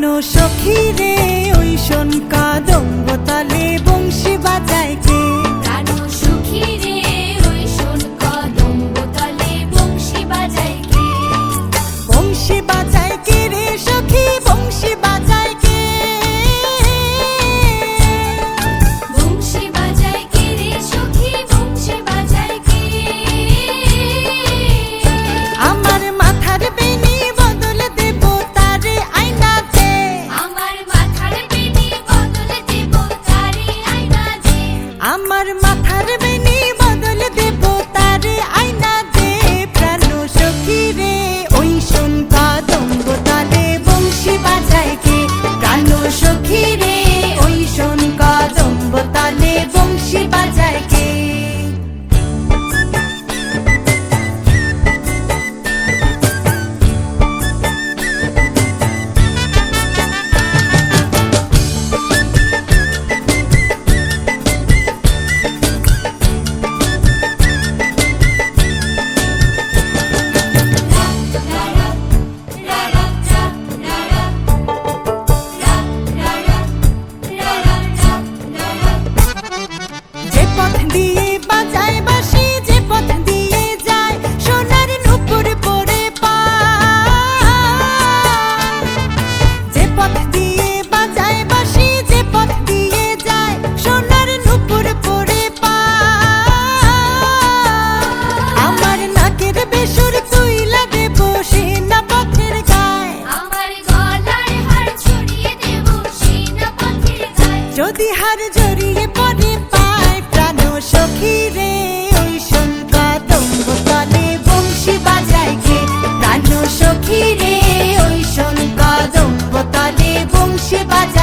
প্রাণ সখী রে ওই শোন কদম্ব তলে বংশী বাজায় কে। প্রাণ সখী রে ওই শোন কদম্ব তলে বংশী বাজায় কে। বংশী বাজায় কে রে সখী বংশী বাজায় কে। বংশী বাজায় কে রে সখী বংশী বাজায় কে। আমার মাথার বেনি বদল দেব তারে আয়নাতে। আমার মাথার বেনি বদল দেব তারে আয়নাতে। আমার মাথার বেনি বদল দেব তারে আয়নাতে। প্রাণ সখী রে ওই শোন কদম্ব তলে বংশী বাজায় কে। প্রাণ সখী রে ওই শোন কদম্ব তলে বংশী বাজায় কে। যে পথ দিয়ে বাজায় বাঁশি যে পথ দিয়ে যায় সোনার নূপুর পরে পায়। যে পথ দিয়ে বাজায় বাঁশি যে পথ দিয়ে যায় সোনার নূপুর পরে পায়। আমার নাকের বেসুর তুইলা দেব সেনা পথের গায়। আমার গলার হার ছড়িয়ে দেব সেনা পথের গায়ে। যদি হার জড়িয়ে পড়ে পায় প্রাণ সখী রে ওই শোন কদম্ব তলে বংশী বাজায় কে। প্রাণ সখী রে ওই শোন কদম্ব তলে বংশী বাজায়।